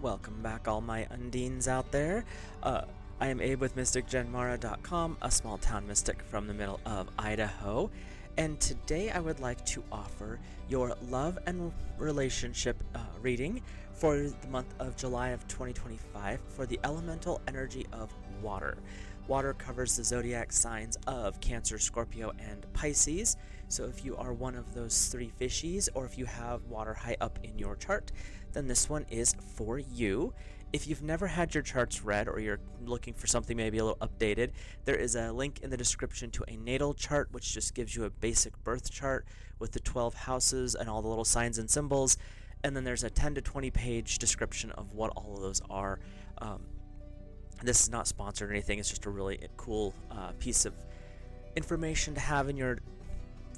Welcome back, all my Undines out there. I am Abe with MysticGenMara.com, a small town mystic from the middle of Idaho, and today I would like to offer your love and relationship reading for the month of July of 2025 for the elemental energy of water. Water covers the zodiac signs of Cancer, Scorpio, and Pisces. So if you are one of those three fishies, or if you have water high up in your chart, then this one is for you. If you've never had your charts read, or you're looking for something maybe a little updated, there is a link in the description to a natal chart, which just gives you a basic birth chart with the 12 houses and all the little signs and symbols. And then there's a 10 to 20 page description of what all of those are. This is not sponsored or anything. It's just a really cool piece of information to have in your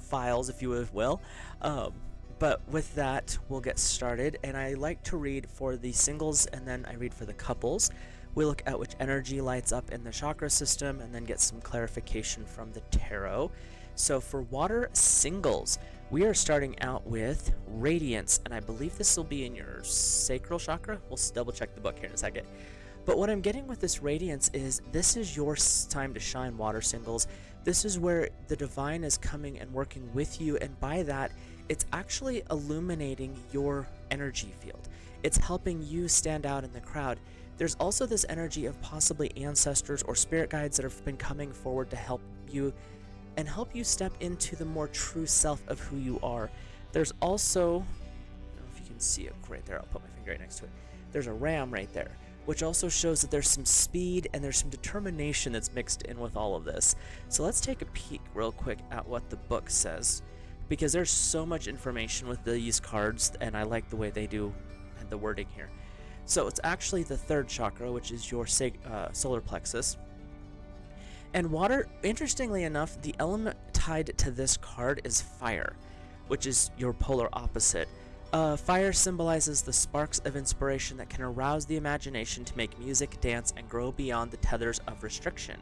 files, if you will. But with that, we'll get started. And I like to read for the singles, and then I read for the couples. We look at which energy lights up in the chakra system, and then get some clarification from the tarot. So for water singles, we are starting out with Radiance, and I believe this will be in your sacral chakra. We'll double check the book here in a second. But what I'm getting with this Radiance is this is your time to shine, water singles. This is where the divine is coming and working with you, and by that, it's actually illuminating your energy field. It's helping you stand out in the crowd. There's also this energy of possibly ancestors or spirit guides that have been coming forward to help you and help you step into the more true self of who you are. There's also, I don't know if you can see it right there, I'll put my finger right next to it. There's a ram right there, which also shows that there's some speed and there's some determination that's mixed in with all of this. So let's take a peek real quick at what the book says, because there's so much information with these cards, and I like the way they do and the wording here. So it's actually the third chakra, which is your solar plexus. And water, interestingly enough, the element tied to this card is fire, which is your polar opposite. Fire symbolizes the sparks of inspiration that can arouse the imagination to make music, dance, and grow beyond the tethers of restriction.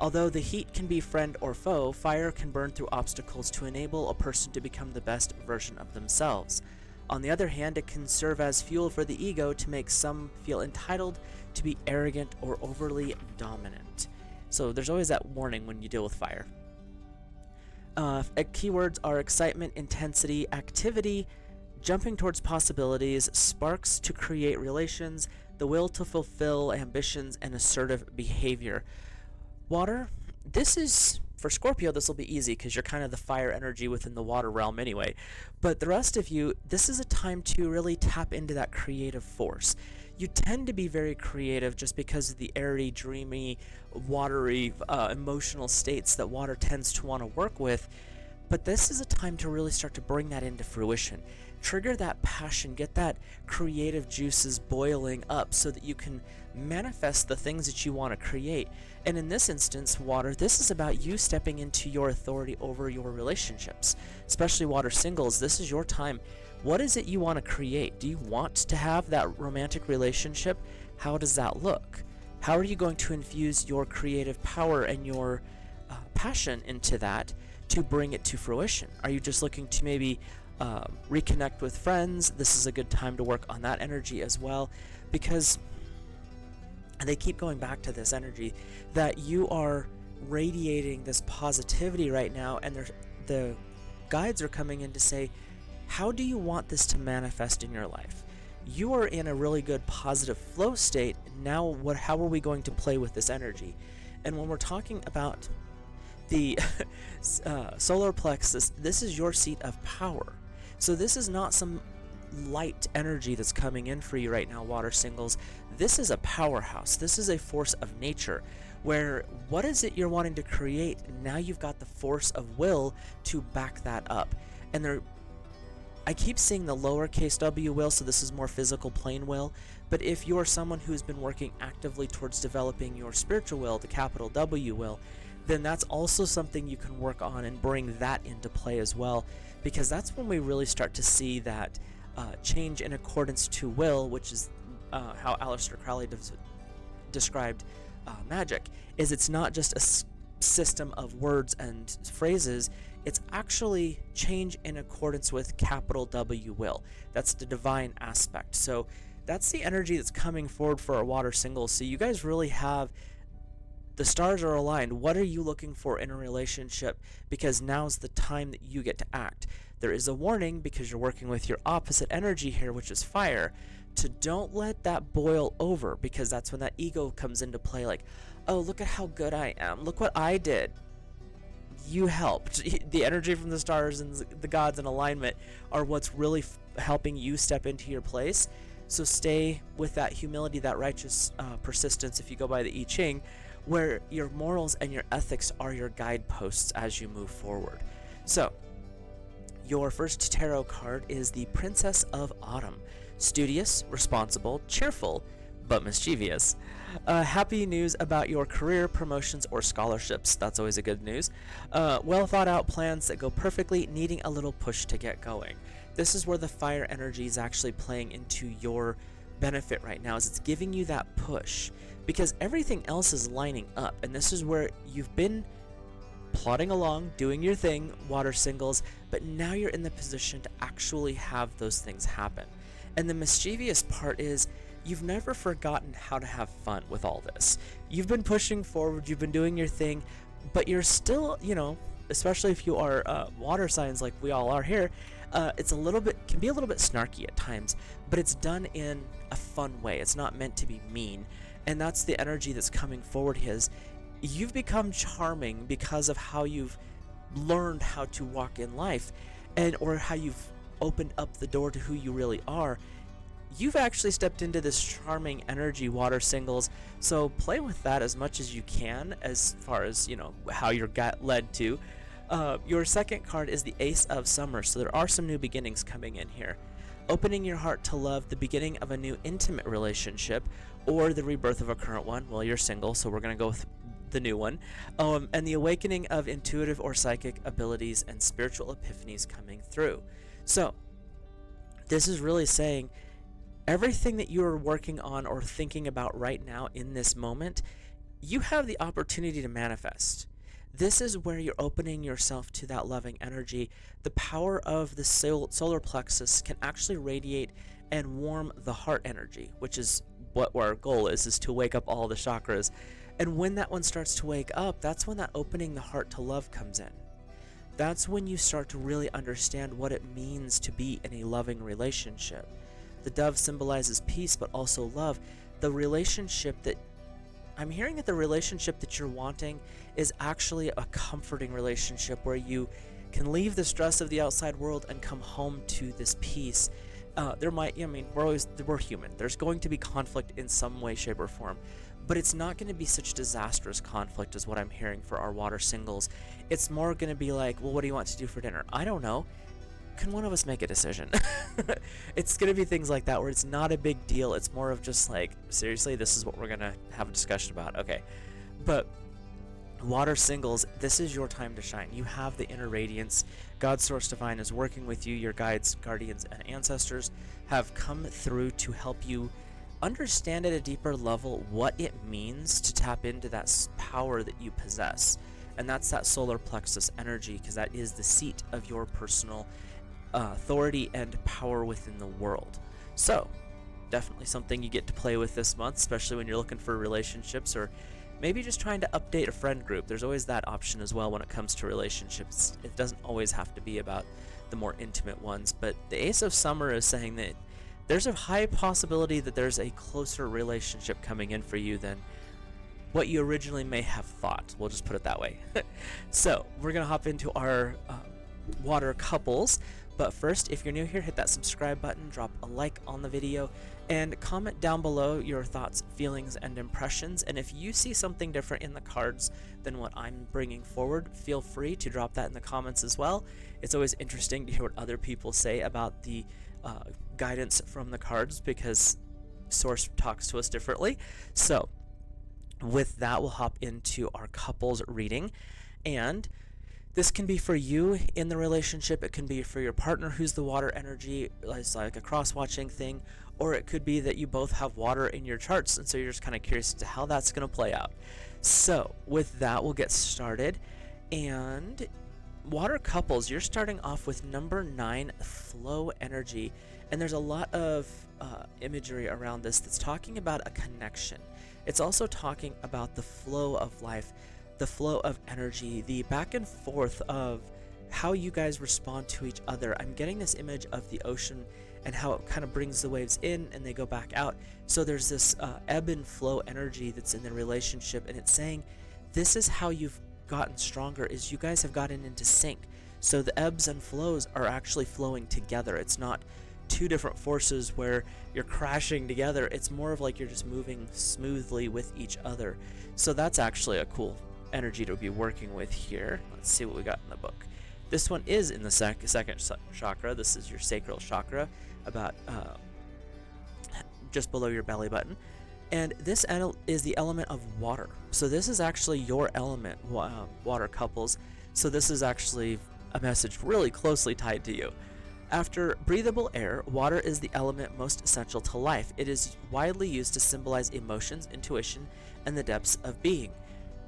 Although the heat can be friend or foe, fire can burn through obstacles to enable a person to become the best version of themselves. On the other hand, it can serve as fuel for the ego to make some feel entitled to be arrogant or overly dominant. So there's always that warning when you deal with fire. Keywords are excitement, intensity, activity, jumping towards possibilities, sparks to create relations, the will to fulfill ambitions, and assertive behavior. Water, this is, for Scorpio, this will be easy because you're kind of the fire energy within the water realm anyway. But the rest of you, this is a time to really tap into that creative force. You tend to be very creative just because of the airy, dreamy, watery, emotional states that water tends to want to work with. But this is a time to really start to bring that into fruition. Trigger that passion, get that creative juices boiling up so that you can manifest the things that you want to create. And in this instance, water, this is about you stepping into your authority over your relationships. Especially water singles, this is your time. What is it you want to create? Do you want to have that romantic relationship? How does that look? How are you going to infuse your creative power and your passion into that to bring it to fruition? Are you just looking to maybe reconnect with friends? This is a good time to work on that energy as well, because they keep going back to this energy that you are radiating this positivity right now, and the guides are coming in to say, how do you want this to manifest in your life? You are in a really good positive flow state. Now how are we going to play with this energy? And when we're talking about the solar plexus, this is your seat of power. So this is not some light energy that's coming in for you right now, water singles. This is a powerhouse. This is a force of nature, where what is it you're wanting to create? Now you've got the force of will to back that up. And I keep seeing the lowercase w will, so this is more physical plane will, but if you're someone who's been working actively towards developing your spiritual will, the capital W will, then that's also something you can work on and bring that into play as well, because that's when we really start to see that change in accordance to will, which is how Aleister Crowley described magic, is it's not just a system of words and phrases, it's actually change in accordance with capital W will. That's the divine aspect. So that's the energy that's coming forward for our water singles. So you guys really have, the stars are aligned. What are you looking for in a relationship? Because now's the time that you get to act. There is a warning because you're working with your opposite energy here, which is fire, to don't let that boil over, because that's when that ego comes into play. Like, oh, look at how good I am. Look what I did. You helped. The energy from the stars and the gods in alignment are what's really helping you step into your place. So stay with that humility, that righteous persistence, if you go by the I Ching, where your morals and your ethics are your guideposts as you move forward. So, your first tarot card is the Princess of Autumn. Studious, responsible, cheerful, but mischievous. Happy news about your career, promotions, or scholarships. That's always a good news. Well thought out plans that go perfectly, needing a little push to get going. This is where the fire energy is actually playing into your benefit right now, is it's giving you that push, because everything else is lining up, and this is where you've been plodding along, doing your thing, water singles, but now you're in the position to actually have those things happen. And the mischievous part is you've never forgotten how to have fun with all this. You've been pushing forward, you've been doing your thing, but you're still, especially if you are water signs like we all are here, it's can be a little bit snarky at times, but it's done in a fun way. It's not meant to be mean. And that's the energy that's coming forward. You've become charming because of how you've learned how to walk in life, or how you've opened up the door to who you really are. You've actually stepped into this charming energy, water singles, so play with that as much as you can, as far as, how you're led to. Your second card is the Ace of Summer, so there are some new beginnings coming in here. Opening your heart to love, the beginning of a new intimate relationship, or the rebirth of a current one. Well, you're single, so we're going to go with the new one. And the awakening of intuitive or psychic abilities and spiritual epiphanies coming through. So, this is really saying everything that you are working on or thinking about right now in this moment, you have the opportunity to manifest. This is where you're opening yourself to that loving energy. The power of the solar plexus can actually radiate and warm the heart energy, which is what our goal is to wake up all the chakras. And when that one starts to wake up, that's when that opening the heart to love comes in. That's when you start to really understand what it means to be in a loving relationship. The dove symbolizes peace, but also love. The relationship that I'm hearing that the relationship that you're wanting is actually a comforting relationship where you can leave the stress of the outside world and come home to this peace. We're human. There's going to be conflict in some way, shape, or form, but it's not going to be such disastrous conflict as what I'm hearing for our water singles. It's more going to be like, well, what do you want to do for dinner? I don't know. Can one of us make a decision? It's going to be things like that where it's not a big deal. It's more of just like, seriously, this is what we're going to have a discussion about. Okay. But water singles, this is your time to shine. You have the inner radiance. God's Source Divine is working with you. Your guides, guardians, and ancestors have come through to help you understand at a deeper level what it means to tap into that power that you possess. And that's that solar plexus energy, because that is the seat of your personal authority and power within the world. So, definitely something you get to play with this month, especially when you're looking for relationships, or maybe just trying to update a friend group. There's always that option as well when it comes to relationships. It doesn't always have to be about the more intimate ones, but the Ace of Summer is saying that there's a high possibility that there's a closer relationship coming in for you than what you originally may have thought. We'll just put it that way. So, we're going to hop into our water couples. But first, if you're new here, hit that subscribe button, drop a like on the video, and comment down below your thoughts, feelings, and impressions. And if you see something different in the cards than what I'm bringing forward, feel free to drop that in the comments as well. It's always interesting to hear what other people say about the guidance from the cards, because Source talks to us differently. So, with that, we'll hop into our couples reading. And this can be for you in the relationship. It can be for your partner who's the water energy. It's like a cross-watching thing. Or it could be that you both have water in your charts, and so you're just kind of curious as to how that's going to play out. So, with that, we'll get started. And water couples, you're starting off with number 9, flow energy. And there's a lot of imagery around this that's talking about a connection. It's also talking about the flow of life, the flow of energy, the back and forth of how you guys respond to each other. I'm getting this image of the ocean and how it kind of brings the waves in and they go back out. So there's this ebb and flow energy that's in the relationship, and it's saying this is how you've gotten stronger, is you guys have gotten into sync. So the ebbs and flows are actually flowing together. It's not two different forces where you're crashing together. It's more of like you're just moving smoothly with each other. So that's actually a cool energy to be working with here. Let's see what we got in the book. This one is in the second chakra. This is your sacral chakra, about just below your belly button. And this is the element of water. So this is actually your element, water couples. So this is actually a message really closely tied to you. After breathable air, water is the element most essential to life. It is widely used to symbolize emotions, intuition, and the depths of being,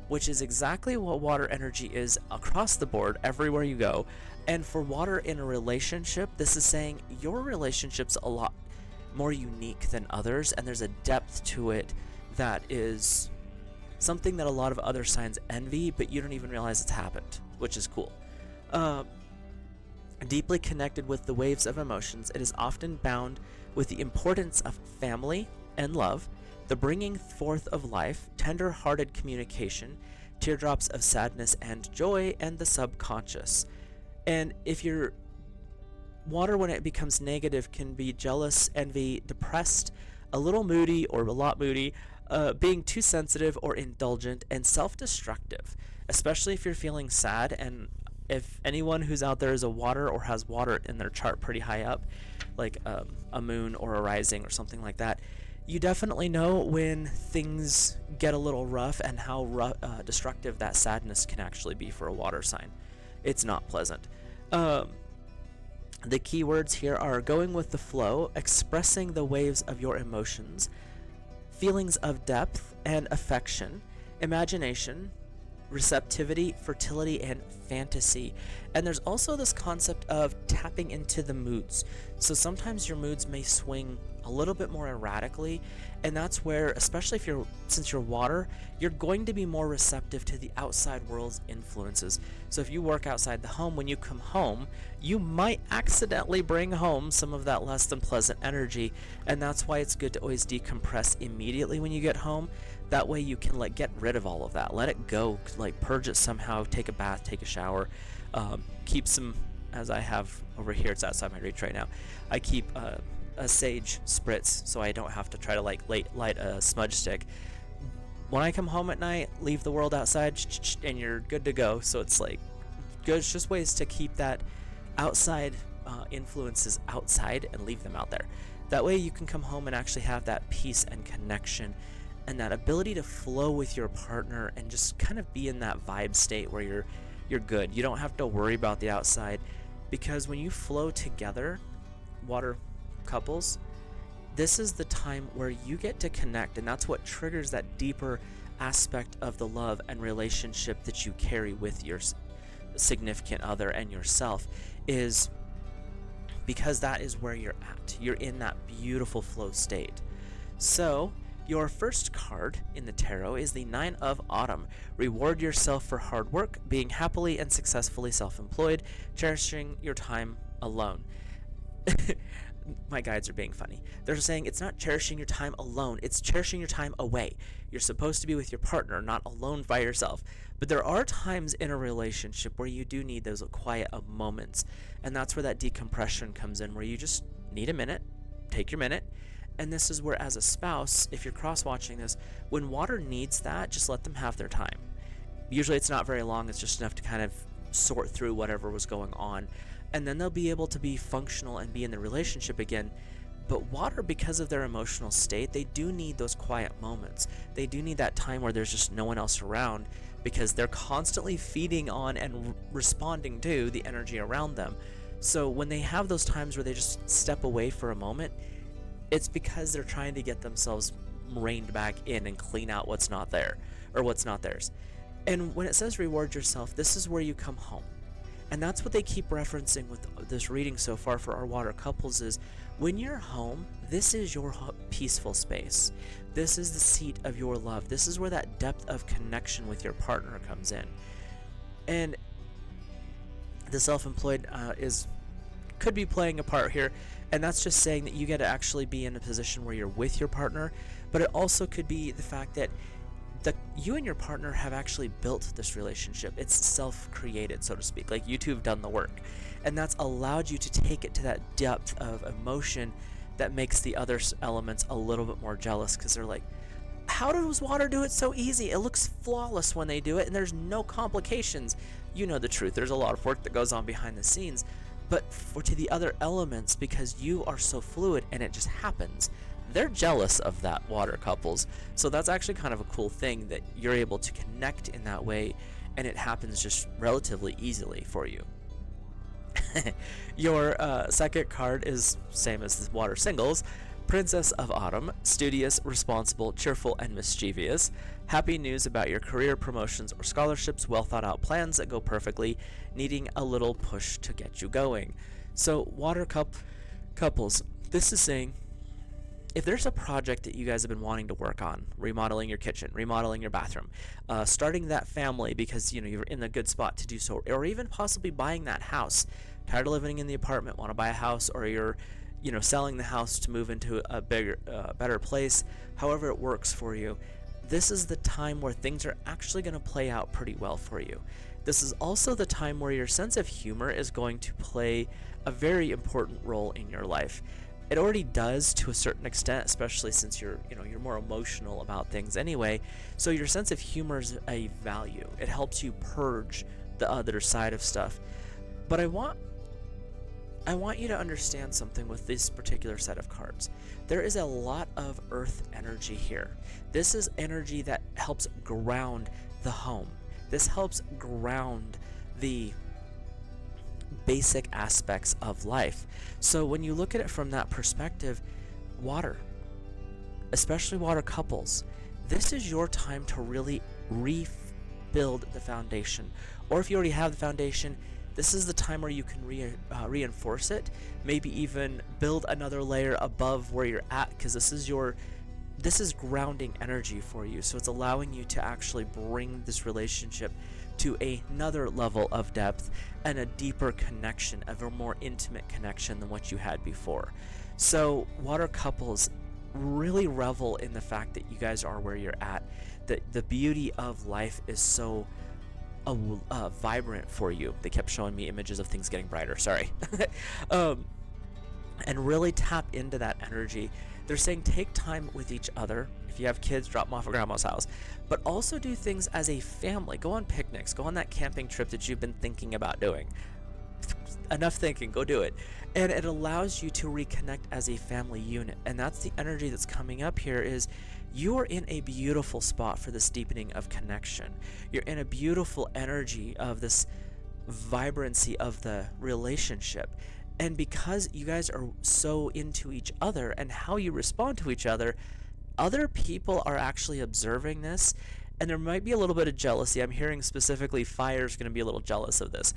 which is exactly what water energy is across the board, everywhere you go. And for water in a relationship, this is saying your relationship's a lot more unique than others, and there's a depth to it that is something that a lot of other signs envy, but you don't even realize it's happened, which is cool. Deeply connected with the waves of emotions, it is often bound with the importance of family and love, the bringing forth of life, tender-hearted communication, teardrops of sadness and joy, and the subconscious. And if your water, when it becomes negative, can be jealous, envy, depressed, a little moody or a lot moody, being too sensitive or indulgent, and self-destructive, especially if you're feeling sad. And if anyone who's out there is a water or has water in their chart pretty high up, like a moon or a rising or something like that, you definitely know when things get a little rough and how destructive that sadness can actually be for a water sign. It's not pleasant. The key words here are going with the flow, expressing the waves of your emotions, feelings of depth and affection, imagination, receptivity, fertility, and fantasy. And there's also this concept of tapping into the moods. So sometimes your moods may swing a little bit more erratically, and that's where, especially since you're water, you're going to be more receptive to the outside world's influences. So if you work outside the home, when you come home, you might accidentally bring home some of that less than pleasant energy, and that's why it's good to always decompress immediately when you get home. That way you can get rid of all of that, let it go, purge it somehow, take a bath, take a shower, keep some, as I have over here, it's outside my reach right now, I keep a sage spritz so I don't have to try to light a smudge stick. When I come home at night, leave the world outside, and you're good to go. So it's good, it's just ways to keep that outside influences outside and leave them out there. That way you can come home and actually have that peace and connection and that ability to flow with your partner and just kind of be in that vibe state where you're good. You don't have to worry about the outside, because when you flow together, water couples, this is the time where you get to connect, and that's what triggers that deeper aspect of the love and relationship that you carry with your significant other and yourself, is because that is where you're at. You're in that beautiful flow state. So your first card in the tarot is the Nine of Autumn. Reward yourself for hard work, being happily and successfully self-employed, cherishing your time alone. My guides are being funny. They're saying it's not cherishing your time alone, it's cherishing your time away. You're supposed to be with your partner, not alone by yourself. But there are times in a relationship where you do need those quiet moments. And that's where that decompression comes in, where you just need a minute, take your minute. And this is where, as a spouse, if you're cross-watching this, when water needs that, just let them have their time. Usually it's not very long, it's just enough to kind of sort through whatever was going on. And then they'll be able to be functional and be in the relationship again. But water, because of their emotional state, they do need those quiet moments. They do need that time where there's just no one else around, because they're constantly feeding on and responding to the energy around them. So when they have those times where they just step away for a moment, it's because they're trying to get themselves reined back in and clean out what's not there, or what's not theirs. And when it says reward yourself, this is where you come home. And that's what they keep referencing with this reading so far for our water couples is when you're home, this is your peaceful space. This is the seat of your love. This is where that depth of connection with your partner comes in. And the self-employed could be playing a part here, and that's just saying that you get to actually be in a position where you're with your partner, but it also could be the fact that you and your partner have actually built this relationship. It's self-created, so to speak. Like you two have done the work, and that's allowed you to take it to that depth of emotion that makes the other elements a little bit more jealous, because they're like, how does water do it so easy? It looks flawless when they do it, and there's no complications. You know the truth. There's a lot of work that goes on behind the scenes, but to the other elements, because you are so fluid and it just happens, they're jealous of that, water couples. So that's actually kind of a cool thing that you're able to connect in that way, and it happens just relatively easily for you. Your second card is same as the water singles. Princess of Autumn, studious, responsible, cheerful, and mischievous. Happy news about your career, promotions, or scholarships, well thought out plans that go perfectly, needing a little push to get you going. So water couples, this is saying, if there's a project that you guys have been wanting to work on, remodeling your kitchen, remodeling your bathroom, starting that family because you're in a good spot to do so, or even possibly buying that house, tired of living in the apartment, want to buy a house, or you're selling the house to move into a bigger, better place, however it works for you, this is the time where things are actually going to play out pretty well for you. This is also the time where your sense of humor is going to play a very important role in your life. It already does to a certain extent, especially since you're more emotional about things anyway. So your sense of humor is a value. It helps you purge the other side of stuff. But I want you to understand something with this particular set of cards. There is a lot of earth energy here. This is energy that helps ground the home. This helps ground the basic aspects of life. So when you look at it from that perspective, water, especially water couples, this is your time to really rebuild the foundation. Or if you already have the foundation, this is the time where you can reinforce it, maybe even build another layer above where you're at, because this is grounding energy for you. So it's allowing you to actually bring this relationship to another level of depth and a deeper connection, a more intimate connection than what you had before. So water couples, really revel in the fact that you guys are where you're at, that the beauty of life is so vibrant for you. They kept showing me images of things getting brighter, sorry. And really tap into that energy. They're saying take time with each other. If you have kids, drop them off at grandma's house. But also do things as a family. Go on picnics. Go on that camping trip that you've been thinking about doing. Enough thinking, go do it. And it allows you to reconnect as a family unit. And that's the energy that's coming up here is you are in a beautiful spot for this deepening of connection. You're in a beautiful energy of this vibrancy of the relationship. And because you guys are so into each other and how you respond to each other people are actually observing this, and there might be a little bit of jealousy. I'm hearing specifically Fire's going to be a little jealous of this.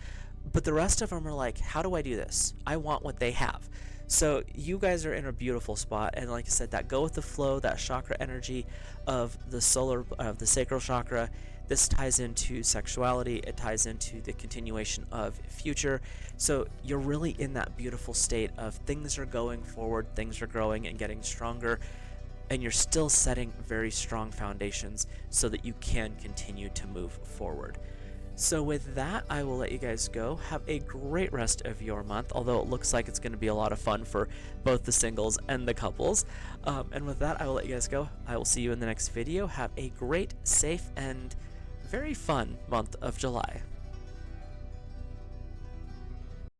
But the rest of them are like, how do I do this? I want what they have. So you guys are in a beautiful spot, and like I said, that go with the flow, that chakra energy of the sacral chakra, this ties into sexuality, it ties into the continuation of future. So you're really in that beautiful state of things are going forward, things are growing and getting stronger, and you're still setting very strong foundations so that you can continue to move forward. So with that, I will let you guys go. Have a great rest of your month, although it looks like it's going to be a lot of fun for both the singles and the couples. And with that, I will let you guys go. I will see you in the next video. Have a great, safe, and very fun month of July.